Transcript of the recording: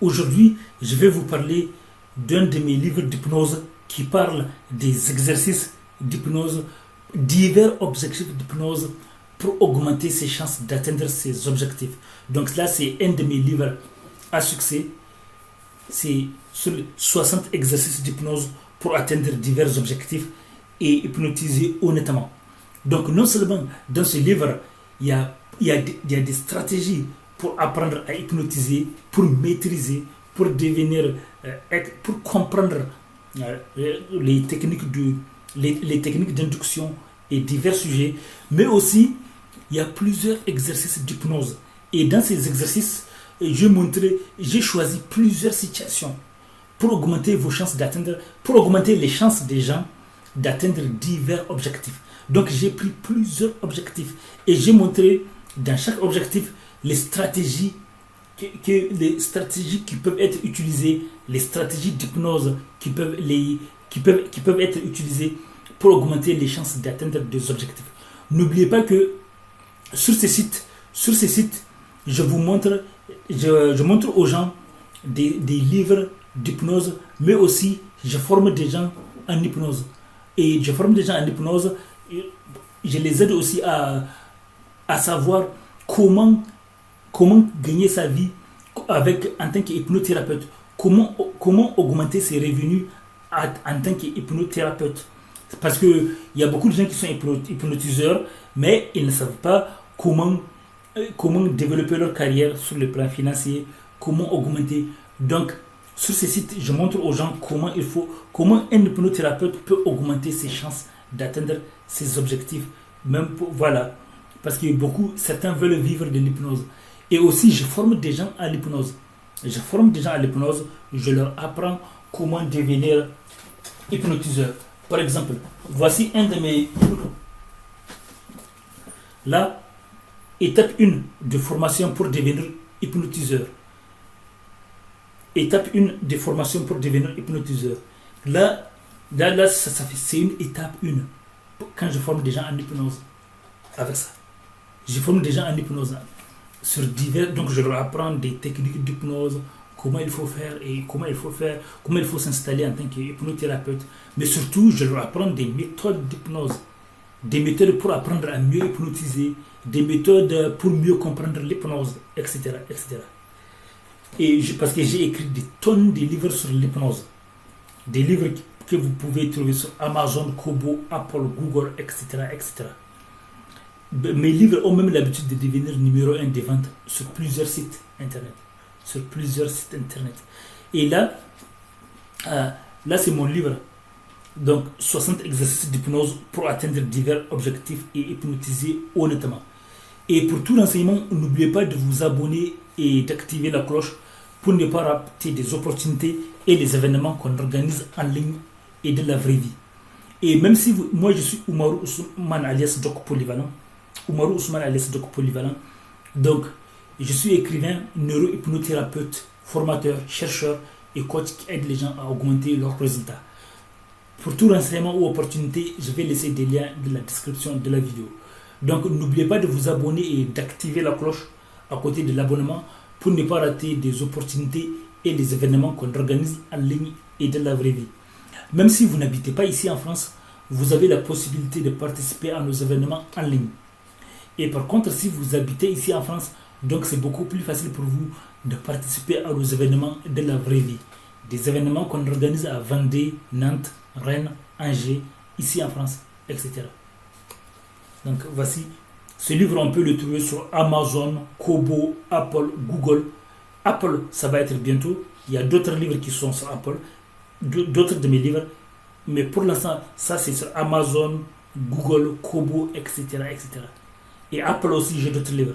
Aujourd'hui, je vais vous parler d'un de mes livres d'hypnose qui parle des exercices d'hypnose, divers objectifs d'hypnose pour augmenter ses chances d'atteindre ses objectifs. Donc là, c'est un de mes livres à succès. C'est sur 60 exercices d'hypnose pour atteindre divers objectifs et hypnotiser honnêtement. Donc non seulement dans ce livre, il y a des stratégies pour apprendre à hypnotiser, pour maîtriser, pour devenir, pour comprendre les techniques d'induction et divers sujets, mais aussi il y a plusieurs exercices d'hypnose. Et dans ces exercices, j'ai choisi plusieurs situations pour augmenter vos chances d'atteindre, pour augmenter les chances des gens d'atteindre divers objectifs. Donc j'ai pris plusieurs objectifs et j'ai montré dans chaque objectif les stratégies qui peuvent être utilisées, les stratégies d'hypnose qui peuvent être utilisées pour augmenter les chances d'atteindre des objectifs. N'oubliez pas que sur ces sites, je montre aux gens des livres d'hypnose, mais aussi je forme des gens en hypnose. Et je forme des gens en hypnose, je les aide aussi à savoir comment gagner sa vie en tant qu'hypnothérapeute, comment augmenter ses revenus en tant qu'hypnothérapeute. Parce qu'il y a beaucoup de gens qui sont hypnotiseurs, mais ils ne savent pas comment développer leur carrière sur le plan financier, comment augmenter. Donc, sur ces sites, je montre aux gens comment un hypnothérapeute peut augmenter ses chances d'atteindre ses objectifs. Voilà. Parce que certains veulent vivre de l'hypnose. Et aussi, je forme des gens à l'hypnose. Je leur apprends comment devenir hypnotiseur. Par exemple, voici un de mes... Là, étape 1 de formation pour devenir hypnotiseur. Étape 1 de formation pour devenir hypnotiseur. Là c'est une étape 1. Quand je forme des gens en hypnose. Avec ça. Je forme des gens en hypnose. Sur divers... Donc je leur apprends des techniques d'hypnose, comment il faut faire et comment il faut s'installer en tant qu'hypnothérapeute. Mais surtout, je leur apprends des méthodes d'hypnose. Des méthodes pour apprendre à mieux hypnotiser, des méthodes pour mieux comprendre l'hypnose, etc. etc. Parce que j'ai écrit des tonnes de livres sur l'hypnose. Des livres que vous pouvez trouver sur Amazon, Kobo, Apple, Google, etc. etc. Mes livres ont même l'habitude de devenir numéro 1 des ventes sur plusieurs sites internet. Et là c'est mon livre. Donc, 60 exercices d'hypnose pour atteindre divers objectifs et hypnotiser honnêtement. Et pour tout renseignement, n'oubliez pas de vous abonner et d'activer la cloche pour ne pas rater des opportunités et les événements qu'on organise en ligne et de la vraie vie. Et même si moi je suis Oumarou Ousmane alias Doc Polyvalent. Donc, je suis écrivain, neurohypnothérapeute, formateur, chercheur et coach qui aide les gens à augmenter leurs résultats. Pour tout renseignement ou opportunité, je vais laisser des liens dans la description de la vidéo. Donc, n'oubliez pas de vous abonner et d'activer la cloche à côté de l'abonnement pour ne pas rater des opportunités et les événements qu'on organise en ligne et dans la vraie vie. Même si vous n'habitez pas ici en France, vous avez la possibilité de participer à nos événements en ligne. Et par contre, si vous habitez ici en France, donc c'est beaucoup plus facile pour vous de participer à nos événements de la vraie vie. Des événements qu'on organise à Vendée, Nantes, Rennes, Angers, ici en France, etc. Donc voici, ce livre on peut le trouver sur Amazon, Kobo, Apple, Google. Apple, ça va être bientôt. Il y a d'autres livres qui sont sur Apple, d'autres de mes livres. Mais pour l'instant, ça c'est sur Amazon, Google, Kobo, etc. etc. Et Apple aussi, j'ai d'autres livres.